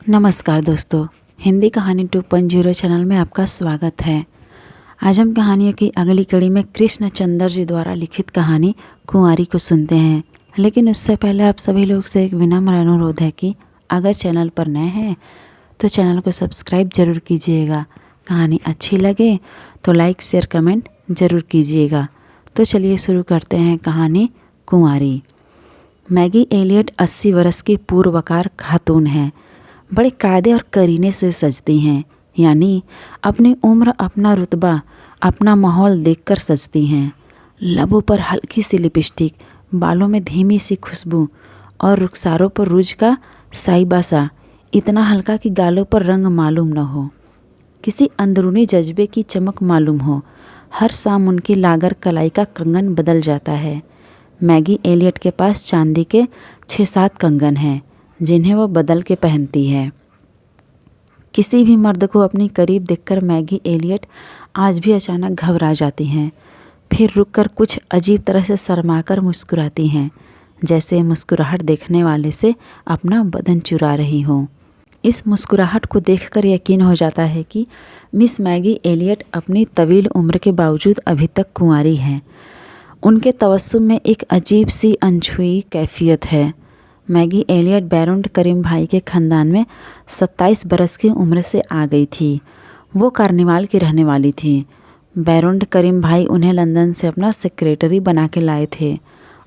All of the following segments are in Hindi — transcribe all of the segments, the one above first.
नमस्कार दोस्तों, हिंदी कहानी 2.0 चैनल में आपका स्वागत है। आज हम कहानियों की अगली कड़ी में कृष्ण चंद्र जी द्वारा लिखित कहानी कुंवारी को सुनते हैं। लेकिन उससे पहले आप सभी लोग से एक विनम्र अनुरोध है कि अगर चैनल पर नए हैं तो चैनल को सब्सक्राइब ज़रूर कीजिएगा। कहानी अच्छी लगे तो लाइक शेयर कमेंट ज़रूर कीजिएगा। तो चलिए शुरू करते हैं कहानी कुंवारी। मैगी एलियट 80 वर्ष की पूर्वकार खातून है। बड़े कायदे और करीने से सजती हैं, यानी अपनी उम्र, अपना रुतबा, अपना माहौल देखकर सजती हैं। लबों पर हल्की सी लिपस्टिक, बालों में धीमी सी खुशबू और रुखसारों पर रूज का साइबा सा, इतना हल्का कि गालों पर रंग मालूम न हो, किसी अंदरूनी जज्बे की चमक मालूम हो। हर शाम उनकी लागर कलाई का कंगन बदल जाता है। मैगी एलियट के पास चांदी के 6-7 कंगन हैं जिन्हें वह बदल के पहनती है। किसी भी मर्द को अपनी करीब देखकर मैगी एलियट आज भी अचानक घबरा जाती हैं। फिर रुककर कुछ अजीब तरह से शर्माकर मुस्कुराती हैं, जैसे मुस्कुराहट देखने वाले से अपना बदन चुरा रही हो। इस मुस्कुराहट को देखकर यकीन हो जाता है कि मिस मैगी एलियट अपनी तवील उम्र के बावजूद अभी तक कुंवारी हैं। उनके तबस्सुम में एक अजीब सी अनछुई कैफियत है। मैगी एलियट बैरोन करीम भाई के ख़ानदान में 27 बरस की उम्र से आ गई थी। वो कार्निवाल की रहने वाली थी। बैरोन करीम भाई उन्हें लंदन से अपना सेक्रेटरी बना के लाए थे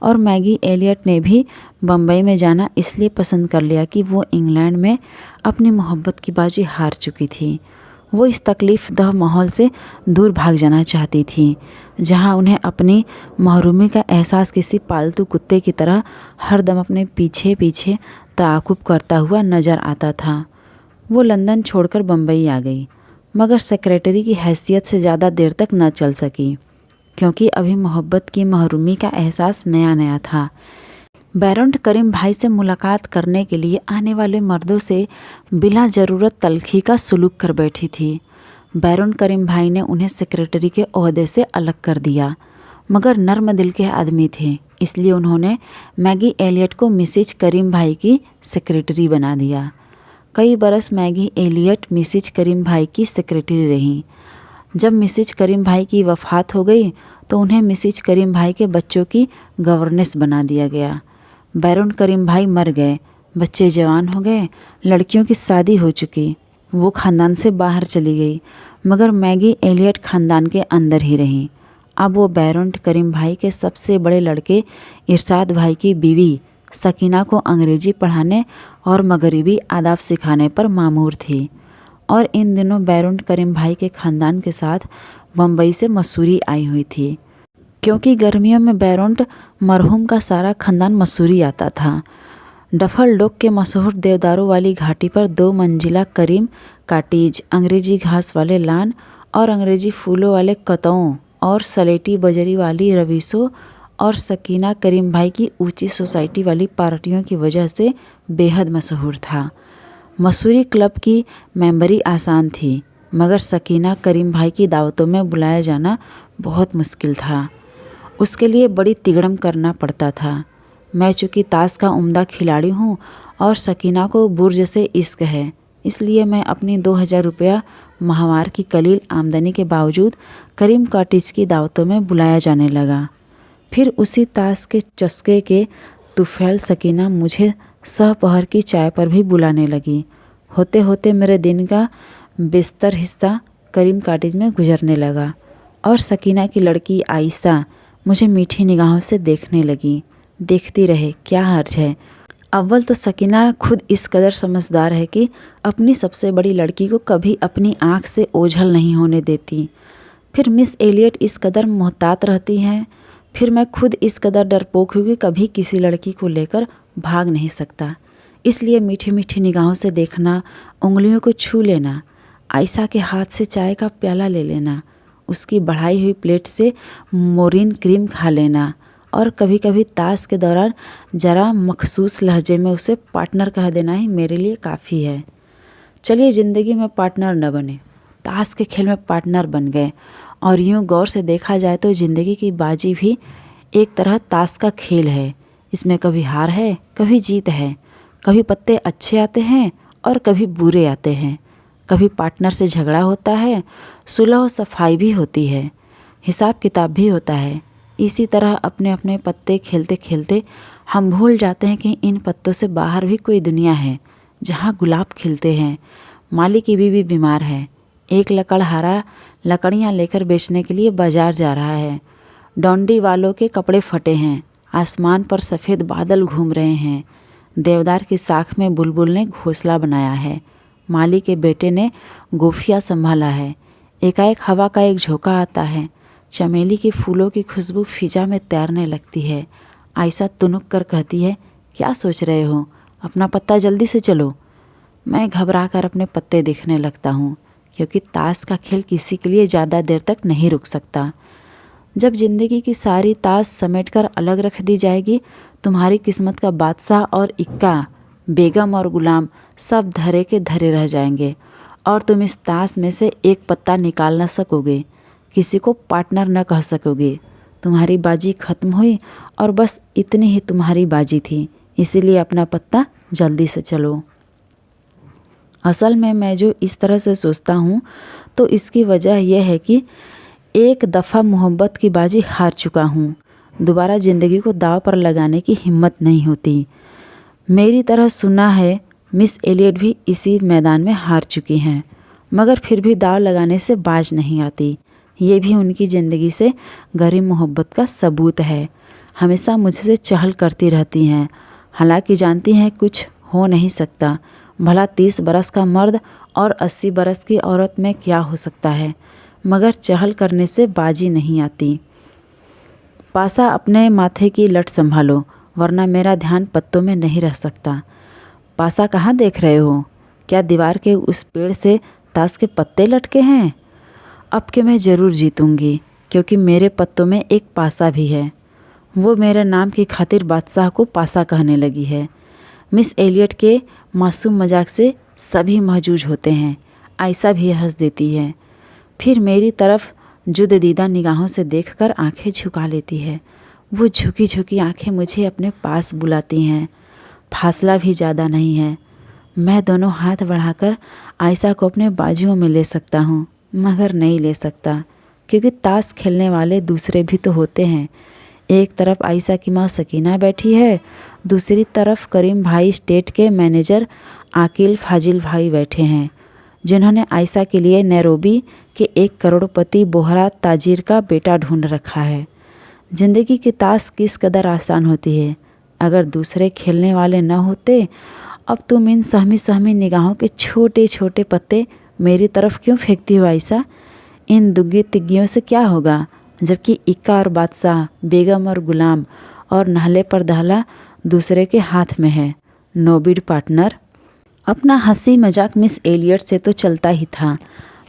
और मैगी एलियट ने भी बम्बई में जाना इसलिए पसंद कर लिया कि वो इंग्लैंड में अपनी मोहब्बत की बाजी हार चुकी थी। वो इस तकलीफ़ दह माहौल से दूर भाग जाना चाहती थी, जहाँ उन्हें अपनी महरूमी का एहसास किसी पालतू कुत्ते की तरह हरदम अपने पीछे पीछे ताक़ुब करता हुआ नज़र आता था। वो लंदन छोड़कर बम्बई आ गई, मगर सेक्रेटरी की हैसियत से ज़्यादा देर तक न चल सकी, क्योंकि अभी मोहब्बत की महरूमी का एहसास नया नया था। बैरोन करीम भाई से मुलाकात करने के लिए आने वाले मर्दों से बिला ज़रूरत तलखी का सुलूक कर बैठी थी। बैरोन करीम भाई ने उन्हें सेक्रेटरी के ओहदे से अलग कर दिया, मगर नर्म दिल के आदमी थे, इसलिए उन्होंने मैगी एलियट को मिसेज करीम भाई की सेक्रेटरी बना दिया। कई बरस मैगी एलियट मिसेज करीम भाई की सेक्रेटरी रहीं। जब मिसेज करीम भाई की वफ़ात हो गई तो उन्हें मिसेज करीम भाई के बच्चों की गवर्नेस बना दिया गया। बैरोन करीम भाई मर गए, बच्चे जवान हो गए, लड़कियों की शादी हो चुकी। वो ख़ानदान से बाहर चली गई, मगर मैगी एलियट ख़ानदान के अंदर ही रही। अब वो बैरोन करीम भाई के सबसे बड़े लड़के इरशाद भाई की बीवी सकीना को अंग्रेज़ी पढ़ाने और मगरिबी आदाब सिखाने पर मामूर थी। और इन दिनों बैरोन करीम भाई के ख़ानदान के साथ बम्बई से मसूरी आई हुई थी, क्योंकि गर्मियों में बैरोन मरहूम का सारा ख़ानदान मसूरी आता था। डफल डोक के मशहूर देवदारों वाली घाटी पर 2 मंजिला करीम काटेज, अंग्रेज़ी घास वाले लान और अंग्रेज़ी फूलों वाले कतों और सलेटी बजरी वाली रवीसों और सकीना करीम भाई की ऊंची सोसाइटी वाली पार्टियों की वजह से बेहद मशहूर था। मसूरी क्लब की मेंबरी आसान थी, मगर सकीना करीम भाई की दावतों में बुलाया जाना बहुत मुश्किल था। उसके लिए बड़ी तिगड़म करना पड़ता था। मैं चूँकि ताश का उम्दा खिलाड़ी हूँ और सकीना को बुर्ज से इश्क है, इसलिए मैं अपनी 2000 रुपया माहवार की कलील आमदनी के बावजूद करीम कॉटेज की दावतों में बुलाया जाने लगा। फिर उसी ताश के चस्के के तुफैल सकीना मुझे सहपहर की चाय पर भी बुलाने लगी। होते होते मेरे दिन का बेशतर हिस्सा करीम कॉटेज में गुजरने लगा और सकीना की लड़की आयशा मुझे मीठी निगाहों से देखने लगी। देखती रहे, क्या हर्ज है। अव्वल तो सकीना खुद इस कदर समझदार है कि अपनी सबसे बड़ी लड़की को कभी अपनी आँख से ओझल नहीं होने देती। फिर मिस एलियट इस कदर मोहतात रहती हैं। फिर मैं खुद इस कदर डरपोक हूँ कि कभी किसी लड़की को लेकर भाग नहीं सकता। इसलिए मीठी मीठी निगाहों से देखना, उंगलियों को छू लेना, आयशा के हाथ से चाय का प्याला ले लेना, उसकी बढ़ाई हुई प्लेट से मोरिन क्रीम खा लेना और कभी कभी ताश के दौरान ज़रा मखसूस लहजे में उसे पार्टनर कह देना ही मेरे लिए काफ़ी है। चलिए, ज़िंदगी में पार्टनर न बने, ताश के खेल में पार्टनर बन गए। और यूँ गौर से देखा जाए तो ज़िंदगी की बाजी भी एक तरह ताश का खेल है। इसमें कभी हार है, कभी जीत है, कभी पत्ते अच्छे आते हैं और कभी बुरे आते हैं। कभी पार्टनर से झगड़ा होता है, सुलह और सफाई भी होती है, हिसाब किताब भी होता है। इसी तरह अपने अपने पत्ते खेलते खेलते हम भूल जाते हैं कि इन पत्तों से बाहर भी कोई दुनिया है जहाँ गुलाब खिलते हैं। माली की बीवी बीमार है। एक लकड़हारा लकड़ियाँ लेकर बेचने के लिए बाजार जा रहा है। डोंडी वालों के कपड़े फटे हैं। आसमान पर सफ़ेद बादल घूम रहे हैं। देवदार की साख में बुलबुल ने घोंसला बनाया है। माली के बेटे ने गोफिया संभाला है। एकाएक हवा का एक झोंका आता है। चमेली के फूलों की खुशबू फिजा में तैरने लगती है। आयशा तुनुक कर कहती है, क्या सोच रहे हो? अपना पत्ता जल्दी से चलो। मैं घबरा कर अपने पत्ते देखने लगता हूँ, क्योंकि ताश का खेल किसी के लिए ज़्यादा देर तक नहीं रुक सकता। जब ज़िंदगी की सारी ताश समेटकर अलग रख दी जाएगी, तुम्हारी किस्मत का बादशाह और इक्का, बेगम और गुलाम सब धरे के धरे रह जाएंगे और तुम इस ताश में से एक पत्ता निकाल न सकोगे, किसी को पार्टनर न कह सकोगे। तुम्हारी बाजी खत्म हुई और बस इतनी ही तुम्हारी बाजी थी, इसीलिए अपना पत्ता जल्दी से चलो। असल में मैं जो इस तरह से सोचता हूँ तो इसकी वजह यह है कि एक दफ़ा मोहब्बत की बाजी हार चुका हूँ। दोबारा ज़िंदगी को दाव पर लगाने की हिम्मत नहीं होती। मेरी तरह सुना है मिस एलियट भी इसी मैदान में हार चुकी हैं, मगर फिर भी दाव लगाने से बाज नहीं आती। ये भी उनकी ज़िंदगी से गहरी मोहब्बत का सबूत है। हमेशा मुझसे चहल करती रहती हैं, हालांकि जानती हैं कुछ हो नहीं सकता। भला 30 बरस का मर्द और 80 बरस की औरत में क्या हो सकता है, मगर चहल करने से बाजी नहीं आती। पासा अपने माथे की लट संभालो, वरना मेरा ध्यान पत्तों में नहीं रह सकता। पासा कहाँ देख रहे हो? क्या दीवार के उस पेड़ से ताश के पत्ते लटके हैं? अब के मैं ज़रूर जीतूंगी, क्योंकि मेरे पत्तों में एक पासा भी है। वो मेरे नाम की खातिर बादशाह को पासा कहने लगी है। मिस एलियट के मासूम मजाक से सभी महजूज होते हैं। आयशा भी हंस देती है, फिर मेरी तरफ जुददीदा निगाहों से देखकर आंखें झुका लेती है। वो झुकी झुकी आंखें मुझे अपने पास बुलाती हैं। फासला भी ज़्यादा नहीं है। मैं दोनों हाथ बढ़ाकर आयशा को अपने बाजुओं में ले सकता हूँ, मगर नहीं ले सकता, क्योंकि ताश खेलने वाले दूसरे भी तो होते हैं। एक तरफ आयशा की माँ सकीना बैठी है, दूसरी तरफ करीम भाई स्टेट के मैनेजर आकिल फाजिल भाई बैठे हैं, जिन्होंने आयशा के लिए नैरोबी के 1 करोड़पति बोहरा ताजिर का बेटा ढूंढ रखा है। ज़िंदगी की ताश किस कदर आसान होती है अगर दूसरे खेलने वाले न होते। अब तुम इन सहमी सहमी निगाहों के छोटे छोटे पत्ते मेरी तरफ क्यों फेंकती हो आयशा? इन दुग्गी तिग्गियों से क्या होगा, जबकि इक्का और बादशाह, बेगम और गुलाम और नहले पर दहला दूसरे के हाथ में है। नोबिड पार्टनर। अपना हंसी मजाक मिस एलियट से तो चलता ही था,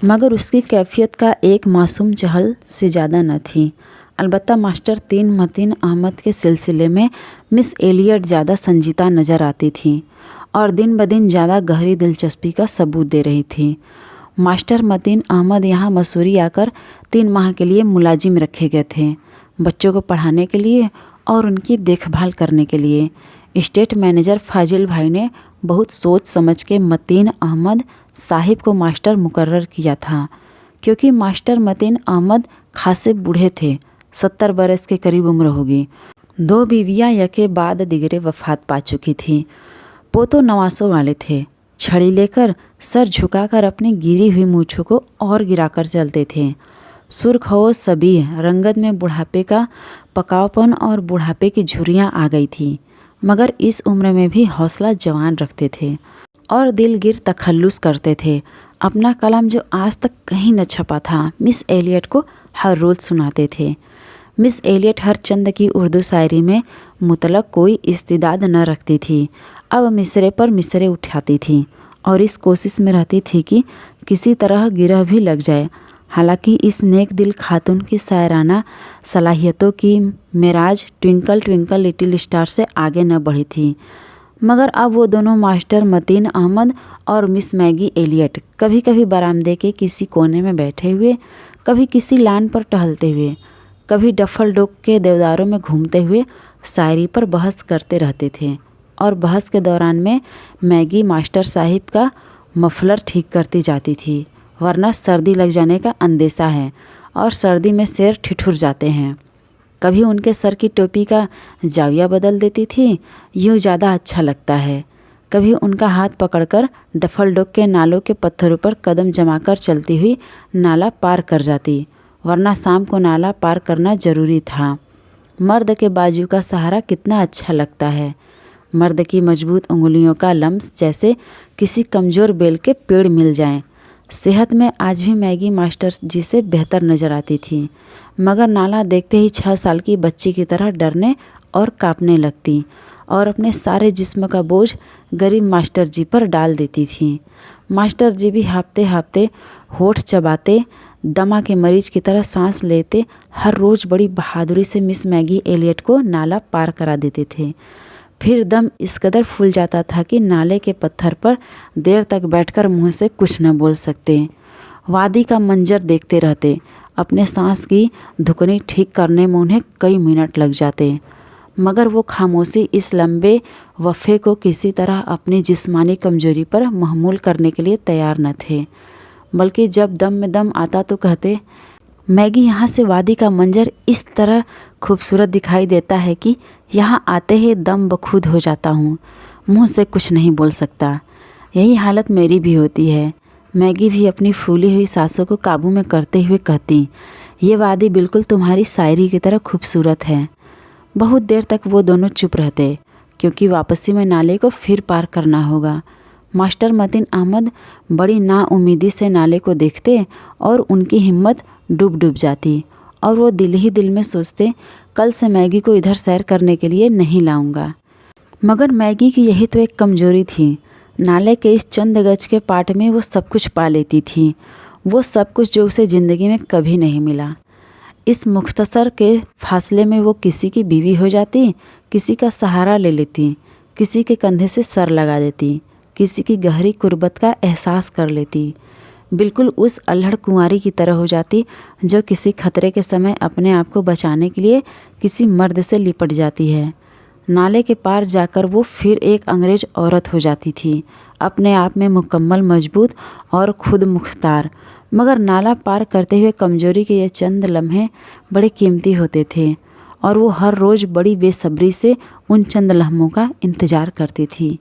मगर उसकी कैफियत का एक मासूम चहल से ज़्यादा न थी। अलबत्ता मास्टर तीन मतीन अहमद के सिलसिले में मिस एलियट ज़्यादा संजीदा नज़र आती थी और दिन ब दिन ज़्यादा गहरी दिलचस्पी का सबूत दे रही थी। मास्टर मतीन अहमद यहाँ मसूरी आकर 3 माह के लिए मुलाजिम रखे गए थे, बच्चों को पढ़ाने के लिए और उनकी देखभाल करने के लिए। स्टेट मैनेजर फाजिल भाई ने बहुत सोच समझ के मतीन अहमद साहिब को मास्टर मुकर्रर किया था, क्योंकि मास्टर मतीन अहमद खासे बूढ़े थे, 70 बरस के करीब उम्र होगी। 2 बीवियाँ यके बाद दिगरे वफात पा चुकी थी। पोतो नवासों वाले थे। छड़ी लेकर सर झुकाकर अपनी गिरी हुई मूँछों को और गिराकर चलते थे। सुर्ख हो सभी रंगत में बुढ़ापे का पकावपन और बुढ़ापे की झुर्रियाँ आ गई थी, मगर इस उम्र में भी हौसला जवान रखते थे और दिलगिर तखल्लुस करते थे। अपना कलाम जो आज तक कहीं न छपा था, मिस एलियट को हर रोज़ सुनाते थे। मिस एलियट हर चंद की उर्दू शायरी में मुतलक कोई इस्तिदाद न रखती थी। अब मिसरे पर मिसरे उठाती थी और इस कोशिश में रहती थी कि किसी तरह गिरह भी लग जाए। हालांकि इस नेक दिल खातून की शायराना सलाहियतों की Meraj twinkle twinkle little star से आगे न बढ़ी थी। मगर अब वो दोनों मास्टर मतीन अहमद और मिस मैगी एलियट कभी कभी बरामदे के किसी कोने में बैठे हुए, कभी किसी लान पर टहलते हुए, कभी डफल डोक के देवदारों में घूमते हुए शायरी पर बहस करते रहते थे और बहस के दौरान में मैगी मास्टर साहिब का मफलर ठीक करती जाती थी, वरना सर्दी लग जाने का अंदेशा है और सर्दी में शेर ठिठुर जाते हैं। कभी उनके सर की टोपी का जाविया बदल देती थी, यूँ ज़्यादा अच्छा लगता है। कभी उनका हाथ पकड़कर डफल डोक के नालों के पत्थरों पर कदम जमाकर चलती हुई नाला पार कर जाती, वरना शाम को नाला पार करना ज़रूरी था। मर्द के बाजू का सहारा कितना अच्छा लगता है। मर्द की मजबूत उंगलियों का लम्स जैसे किसी कमज़ोर बेल के पेड़ मिल जाएं। सेहत में आज भी मैगी मास्टर जी से बेहतर नज़र आती थी, मगर नाला देखते ही 6 साल की बच्ची की तरह डरने और कांपने लगती और अपने सारे जिस्म का बोझ गरीब मास्टर जी पर डाल देती थी। मास्टर जी भी हाँफते हाँफते, होठ चबाते, दमा के मरीज की तरह सांस लेते हर रोज़ बड़ी बहादुरी से मिस मैगी एलियट को नाला पार करा देते थे। फिर दम इस कदर फूल जाता था कि नाले के पत्थर पर देर तक बैठकर मुंह से कुछ न बोल सकते। वादी का मंजर देखते रहते। अपने सांस की धुकनी ठीक करने में उन्हें कई मिनट लग जाते, मगर वो खामोशी इस लंबे वफ़े को किसी तरह अपनी जिस्मानी कमजोरी पर महमूल करने के लिए तैयार न थे। बल्कि जब दम में दम आता तो कहते, मैगी, यहाँ से वादी का मंजर इस तरह खूबसूरत दिखाई देता है कि यहाँ आते ही दम बखुद हो जाता हूँ, मुँह से कुछ नहीं बोल सकता। यही हालत मेरी भी होती है। मैगी भी अपनी फूली हुई सांसों को काबू में करते हुए कहती, ये वादी बिल्कुल तुम्हारी शायरी की तरह खूबसूरत है। बहुत देर तक वो दोनों चुप रहते, क्योंकि वापसी में नाले को फिर पार करना होगा। मास्टर मतीन अहमद बड़ी नाउमीदी से नाले को देखते और उनकी हिम्मत डूब जाती और वो दिल ही दिल में सोचते, कल से मैगी को इधर सैर करने के लिए नहीं लाऊंगा। मगर मैगी की यही तो एक कमजोरी थी। नाले के इस चंद गज के पाट में वो सब कुछ पा लेती थी, वो सब कुछ जो उसे ज़िंदगी में कभी नहीं मिला। इस मुख्तसर के फासले में वो किसी की बीवी हो जाती, किसी का सहारा ले लेती, किसी के कंधे से सर लगा देती, किसी की गहरी कुर्बत का एहसास कर लेती। बिल्कुल उस अल्हड़ कुंवारी की तरह हो जाती जो किसी खतरे के समय अपने आप को बचाने के लिए किसी मर्द से लिपट जाती है। नाले के पार जाकर वो फिर एक अंग्रेज औरत हो जाती थी, अपने आप में मुकम्मल मजबूत और खुद मुख्तार। मगर नाला पार करते हुए कमजोरी के ये चंद लम्हे बड़े कीमती होते थे और वो हर रोज़ बड़ी बेसब्री से उन चंद लम्हों का इंतज़ार करती थी।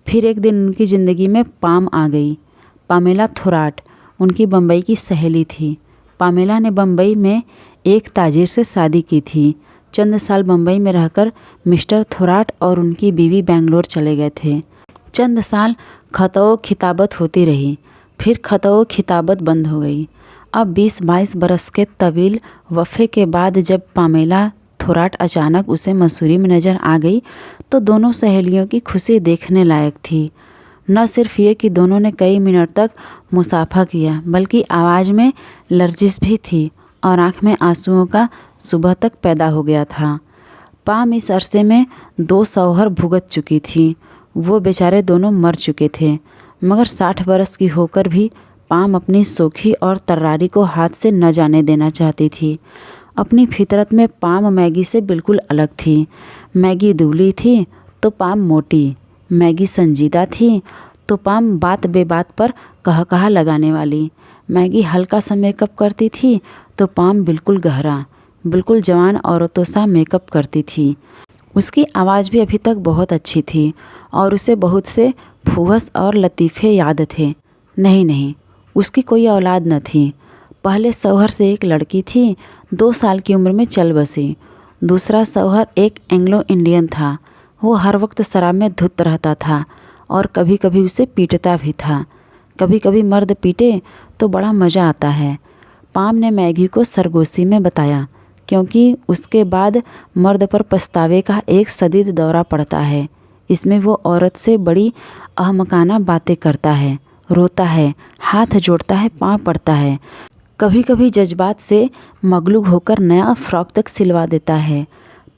फिर एक दिन उनकी ज़िंदगी में पाम आ गई। पामेला थोराट उनकी बम्बई की सहेली थी। पामेला ने बम्बई में एक ताजिर से शादी की थी। चंद साल बम्बई में रहकर मिस्टर थोराट और उनकी बीवी बेंगलोर चले गए थे। चंद साल खतओ खिताबत होती रही, फिर खतओ खिताबत बंद हो गई। अब 20-22 बरस के तवील वफ़े के बाद जब पामेला थोराट अचानक उसे मसूरी में नज़र आ गई तो दोनों सहेलियों की खुशी देखने लायक थी। न सिर्फ ये कि दोनों ने कई मिनट तक मुसाफा किया, बल्कि आवाज़ में लर्जिश भी थी और आँख में आंसुओं का सुबह तक पैदा हो गया था। पाम इस अरसे में 2 शौहर भुगत चुकी थी। वो बेचारे दोनों मर चुके थे, मगर 60 बरस की होकर भी पाम अपनी सोखी और तर्रारी को हाथ से न जाने देना चाहती थी। अपनी फितरत में पाम मैगी से बिल्कुल अलग थी। मैगी दुबली थी तो पाम मोटी, मैगी संजीदा थी तो पाम बात बेबात पर कहा लगाने वाली। मैगी हल्का सा मेकअप करती थी तो पाम बिल्कुल गहरा, बिल्कुल जवान औरतों सा मेकअप करती थी। उसकी आवाज़ भी अभी तक बहुत अच्छी थी और उसे बहुत से फुहस और लतीफ़े याद थे। नहीं, उसकी कोई औलाद न थी। पहले शौहर से एक लड़की थी, 2 साल की उम्र में चल बसी। दूसरा शौहर एक एंग्लो इंडियन था। वो हर वक्त शराब में धुत रहता था और कभी कभी उसे पीटता भी था। कभी कभी मर्द पीटे तो बड़ा मज़ा आता है। पाम ने मैगी को सरगोशी में बताया, क्योंकि उसके बाद मर्द पर पछतावे का एक शदीद दौरा पड़ता है। इसमें वो औरत से बड़ी अहमकाना बातें करता है, रोता है, हाथ जोड़ता है, पाँव पड़ता है, कभी कभी जज्बात से मगलूब होकर नया फ़्रॉक तक सिलवा देता है।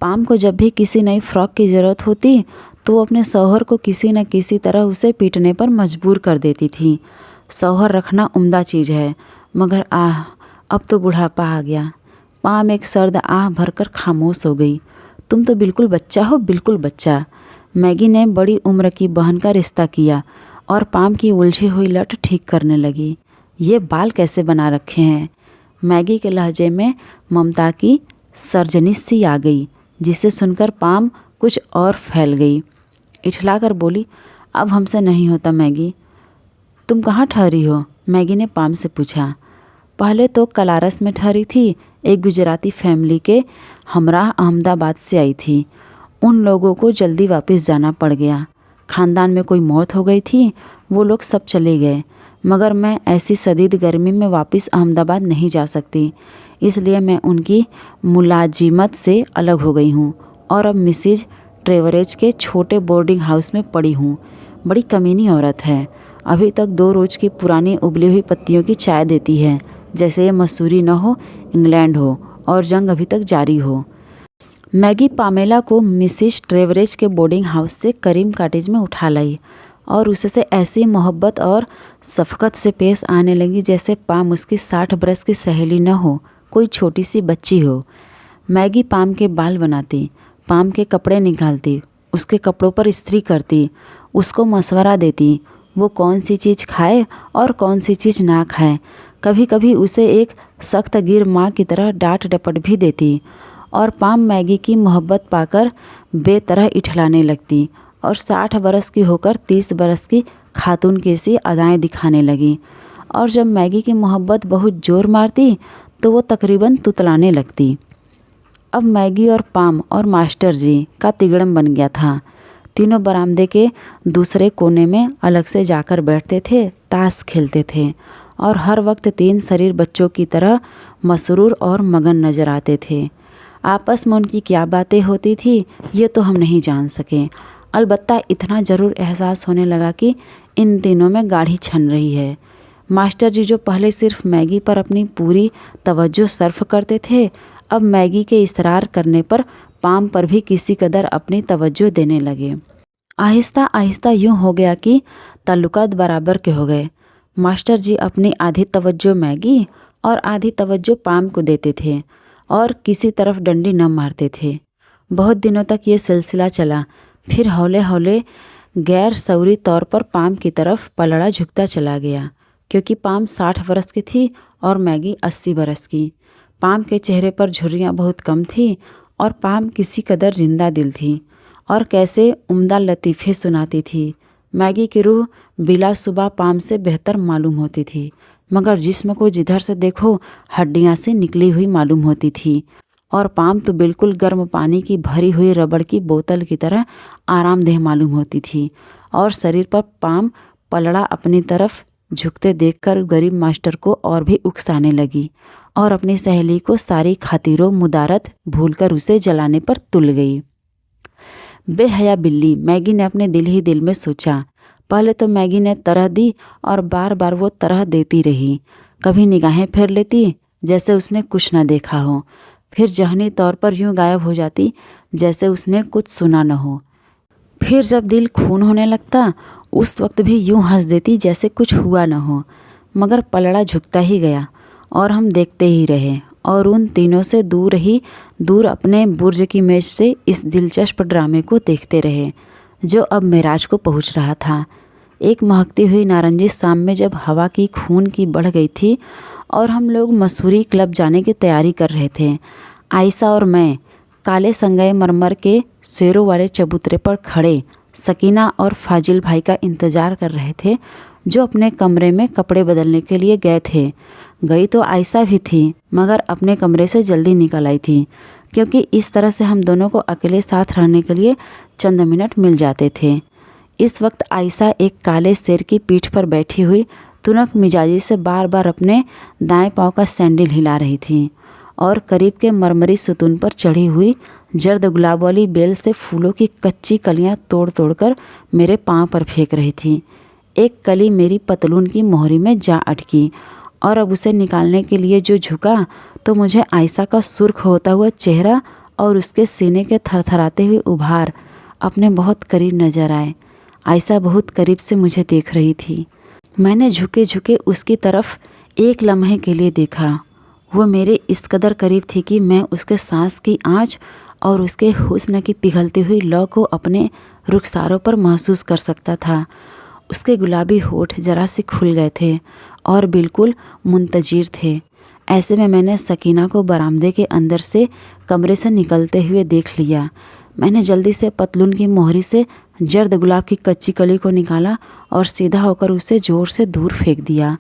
पाम को जब भी किसी नई फ़्रॉक की ज़रूरत होती तो वो अपने शौहर को किसी न किसी तरह उसे पीटने पर मजबूर कर देती थी। शौहर रखना उम्दा चीज़ है, मगर अब तो बुढ़ापा आ गया। पाम एक सर्द आह भरकर खामोश हो गई। तुम तो बिल्कुल बच्चा हो, बिल्कुल बच्चा। मैगी ने बड़ी उम्र की बहन का रिश्ता किया और पाम की उलझी हुई लट ठीक करने लगी। ये बाल कैसे बना रखे हैं? मैगी के लहजे में ममता की सर्जनी सी आ गई, जिसे सुनकर पाम कुछ और फैल गई। इठलाकर बोली, अब हमसे नहीं होता मैगी। तुम कहाँ ठहरी हो? मैगी ने पाम से पूछा। पहले तो कलारस में ठहरी थी, एक गुजराती फैमिली के हमराह अहमदाबाद से आई थी। उन लोगों को जल्दी वापस जाना पड़ गया। ख़ानदान में कोई मौत हो गई थी, वो लोग सब चले गए। मगर मैं ऐसी शदीद गर्मी में वापस अहमदाबाद नहीं जा सकती, इसलिए मैं उनकी मुलाजिमत से अलग हो गई हूँ और अब मिसिज ट्रेवरेज के छोटे बोर्डिंग हाउस में पड़ी हूँ। बड़ी कमीनी औरत है। अभी तक 2 रोज़ की पुरानी उबली हुई पत्तियों की चाय देती है, जैसे ये मसूरी न हो, इंग्लैंड हो और जंग अभी तक जारी हो। मैगी पामेला को मिसिज ट्रेवरेज के बोर्डिंग हाउस से करीम कॉटेज में उठा लाई और उससे ऐसी मोहब्बत और शफ़क़त से पेश आने लगी जैसे पाम उसकी 60 बरस की सहेली न हो, कोई छोटी सी बच्ची हो। मैगी पाम के बाल बनाती, पाम के कपड़े निकालती, उसके कपड़ों पर इस्त्री करती, उसको मशवरा देती वो कौन सी चीज़ खाए और कौन सी चीज़ ना खाए। कभी कभी उसे एक सख्त गिर माँ की तरह डांट डपट भी देती और पाम मैगी की मोहब्बत पाकर बेतरह इठलाने लगती और 60 बरस की होकर 30 बरस की खातून की सी अदाएँ दिखाने लगी। और जब मैगी की मोहब्बत बहुत ज़ोर मारती तो वो तकरीबन तुतलाने लगती। अब मैगी और पाम और मास्टर जी का तिगड़म बन गया था। तीनों बरामदे के दूसरे कोने में अलग से जाकर बैठते थे, ताश खेलते थे और हर वक्त 3 शरीर बच्चों की तरह मसरूर और मगन नजर आते थे। आपस में उनकी क्या बातें होती थी ये तो हम नहीं जान सके। अलबत्ता इतना ज़रूर एहसास होने लगा कि इन तीनों में गाढ़ी छन रही है। मास्टर जी जो पहले सिर्फ मैगी पर अपनी पूरी तवज्जो सर्फ करते थे, अब मैगी के इसरार करने पर पाम पर भी किसी कदर अपनी तवज्जो देने लगे। आहिस्ता आहिस्ता यूँ हो गया कि ताल्लुकात बराबर के हो गए। मास्टर जी अपनी आधी तवज्जो मैगी और आधी तवज्जो पाम को देते थे और किसी तरफ डंडी न मारते थे। बहुत दिनों तक ये सिलसिला चला। फिर हौले हौले गैर शऊरी तौर पर पाम की तरफ पलड़ा झुकता चला गया, क्योंकि पाम 60 बरस की थी और मैगी 80 बरस की। पाम के चेहरे पर झुर्रियाँ बहुत कम थी और पाम किसी कदर जिंदा दिल थी और कैसे उम्दा लतीफ़े सुनाती थी। मैगी की रूह बिलासुबह पाम से बेहतर मालूम होती थी, मगर जिस्म को जिधर से देखो हड्डियाँ से निकली हुई मालूम होती थी और पाम तो बिल्कुल गर्म पानी की भरी हुई रबड़ की बोतल की तरह आरामदेह मालूम होती थी। और शरीर पर पाम पलड़ा अपनी तरफ झुकते देखकर गरीब मास्टर को और भी उकसाने लगी और अपनी सहेली को सारी खातिरों मुदारत भूलकर उसे जलाने पर तुल गई। बेहया बिल्ली, मैगी ने अपने दिल ही दिल में सोचा। पहले तो मैगी ने तरह दी और बार बार वो तरह देती रही। कभी निगाहें फेर लेती जैसे उसने कुछ न देखा हो, फिर जहनी तौर पर यूँ गायब हो जाती जैसे उसने कुछ सुना न हो। फिर जब दिल खून होने लगता उस वक्त भी यूँ हंस देती जैसे कुछ हुआ न हो। मगर पलड़ा झुकता ही गया और हम देखते ही रहे और उन तीनों से दूर अपने बुर्ज की मेज से इस दिलचस्प ड्रामे को देखते रहे जो अब मेराज को पहुंच रहा था। एक महकती हुई नारंगी शाम में जब हवा की खून की बढ़ गई थी और हम लोग मसूरी क्लब जाने की तैयारी कर रहे थे, आयशा और मैं काले संगमरमर के शेरों वाले चबूतरे पर खड़े सकीना और फाजिल भाई का इंतज़ार कर रहे थे, जो अपने कमरे में कपड़े बदलने के लिए गए थे। गई तो आयशा भी थी, मगर अपने कमरे से जल्दी निकल आई थी, क्योंकि इस तरह से हम दोनों को अकेले साथ रहने के लिए चंद मिनट मिल जाते थे। इस वक्त आयशा एक काले शेर की पीठ पर बैठी हुई तुनक मिजाजी से बार बार अपने दाएं पांव का सैंडल हिला रही थी और करीब के मरमरी सुतून पर चढ़ी हुई जर्द गुलाब वाली बेल से फूलों की कच्ची कलियां तोड़ तोड़कर मेरे पांव पर फेंक रही थी। एक कली मेरी पतलून की मोहरी में जा अटकी और अब उसे निकालने के लिए जो झुका तो मुझे आयशा का सुर्ख होता हुआ चेहरा और उसके सीने के थरथराते हुए उभार अपने बहुत करीब नजर आए। आयशा बहुत करीब से मुझे देख रही थी। मैंने झुके झुके उसकी तरफ एक लम्हे के लिए देखा। वो मेरे इस कदर करीब थी कि मैं उसके सांस की आँच और उसके हुस्न की पिघलती हुई लौ को अपने रुखसारों पर महसूस कर सकता था। उसके गुलाबी होठ जरा से खुल गए थे और बिल्कुल मुंतजिर थे। ऐसे में मैंने सकीना को बरामदे के अंदर से कमरे से निकलते हुए देख लिया। मैंने जल्दी से पतलून की मोहरी से जर्द गुलाब की कच्ची कली को निकाला और सीधा होकर उसे ज़ोर से दूर फेंक दिया।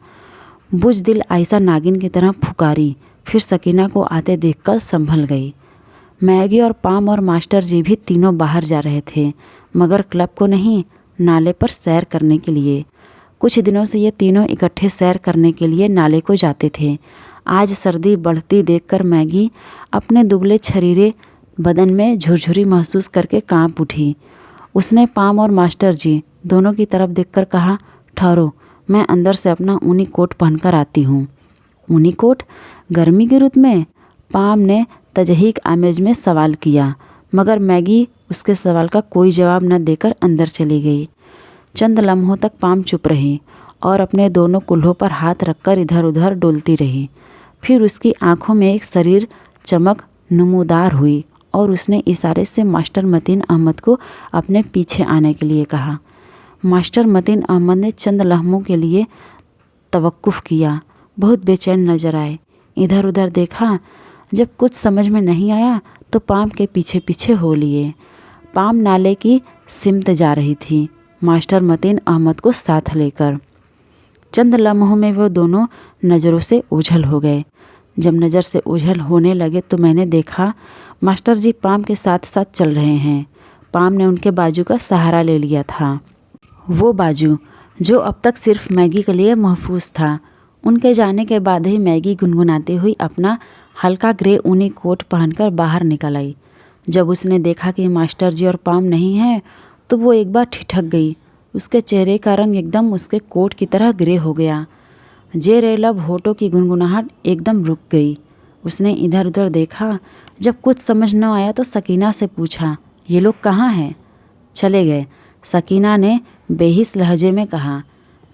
बुज़दिल आयशा नागिन की तरह फुकारी, फिर सकीना को आते देखकर संभल गई। मैगी और पाम और मास्टर जी भी तीनों बाहर जा रहे थे, मगर क्लब को नहीं, नाले पर सैर करने के लिए। कुछ दिनों से ये तीनों इकट्ठे सैर करने के लिए नाले को जाते थे। आज सर्दी बढ़ती देखकर मैगी अपने दुबले छरीरे बदन में झुरझुरी महसूस करके कांप उठी। उसने पाम और मास्टर जी दोनों की तरफ देखकर कहा, ठहरो, मैं अंदर से अपना ऊनी कोट पहनकर आती हूँ। ऊनी कोट? गर्मी की रुत में? पाम ने तजहीक आमेज में सवाल किया, मगर मैगी उसके सवाल का कोई जवाब न देकर अंदर चली गई। चंद लम्हों तक पाम चुप रही और अपने दोनों कुल्हों पर हाथ रखकर इधर उधर डोलती रही। फिर उसकी आंखों में एक शरीर चमक नमूदार हुई और उसने इशारे से मास्टर मतीन अहमद को अपने पीछे आने के लिए कहा। मास्टर मतीन अहमद ने चंद लम्हों के लिए तवक्कुफ़ किया, बहुत बेचैन नजर आए। इधर उधर देखा, जब कुछ समझ में नहीं आया तो पाम के पीछे पीछे हो लिए। पाम नाले की सिमत जा रही थी, मास्टर मतीन अहमद को साथ लेकर। चंद लम्हों में वो दोनों नज़रों से ओझल हो गए। जब नज़र से ओझल होने लगे तो मैंने देखा मास्टर जी पाम के साथ साथ चल रहे हैं। पाम ने उनके बाजू का सहारा ले लिया था, वो बाजू जो अब तक सिर्फ मैगी के लिए महफूज था। उनके जाने के बाद ही मैगी गुनगुनाती हुई अपना हल्का ग्रे ऊनी कोट पहनकर बाहर निकल आई। जब उसने देखा कि मास्टर जी और पाम नहीं है तो वो एक बार ठिठक गई। उसके चेहरे का रंग एकदम उसके कोट की तरह ग्रे हो गया। जेरेलब होठों की गुनगुनाहट एकदम रुक गई। उसने इधर उधर देखा। जब कुछ समझ न आया तो सकीना से पूछा, ये लोग कहाँ हैं? चले गए, सकीना ने बेहिस लहजे में कहा।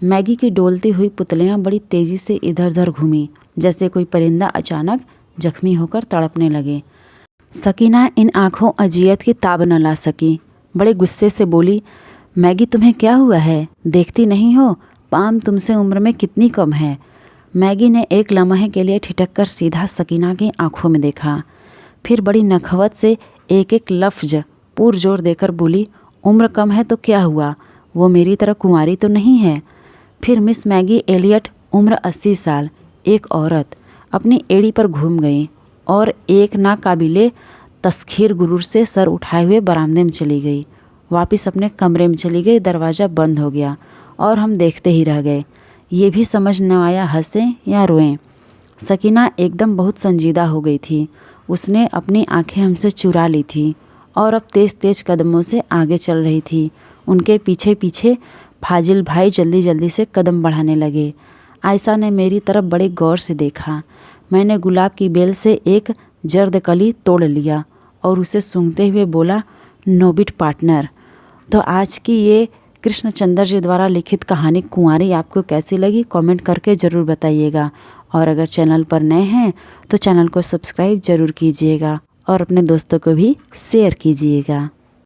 मैगी की डोलती हुई पुतलियाँ बड़ी तेज़ी से इधर उधर घूमी, जैसे कोई परिंदा अचानक जख्मी होकर तड़पने लगे। सकीना इन आँखों अजियत की ताब न ला सकी। बड़े गुस्से से बोली, मैगी तुम्हें क्या हुआ है? देखती नहीं हो पाम तुमसे उम्र में कितनी कम है? मैगी ने एक लम्हे के लिए ठिठक कर सीधा सकीना की आंखों में देखा, फिर बड़ी नखवत से एक एक लफ्ज पुरजोर देकर बोली, उम्र कम है तो क्या हुआ, वो मेरी तरह कुंवारी तो नहीं है। फिर मिस मैगी एलियट उम्र 80 साल, एक औरत, अपनी एड़ी पर घूम गई और एक नाकाबिले तस्खीर गुरूर से सर उठाए हुए बरामदे में चली गई। वापस अपने कमरे में चली गई। दरवाज़ा बंद हो गया और हम देखते ही रह गए। ये भी समझ न आया हंसें या रोएं। सकीना एकदम बहुत संजीदा हो गई थी। उसने अपनी आंखें हमसे चुरा ली थी और अब तेज़ तेज़ कदमों से आगे चल रही थी। उनके पीछे पीछे फाजिल भाई जल्दी जल्दी से कदम बढ़ाने लगे। आयशा ने मेरी तरफ बड़े गौर से देखा। मैंने गुलाब की बेल से एक जर्द कली तोड़ लिया और उसे सूंघते हुए बोला, नोबिट पार्टनर। तो आज की ये कृष्णचंद्र जी द्वारा लिखित कहानी कुंवारी आपको कैसी लगी कमेंट करके ज़रूर बताइएगा। और अगर चैनल पर नए हैं तो चैनल को सब्सक्राइब ज़रूर कीजिएगा और अपने दोस्तों को भी शेयर कीजिएगा।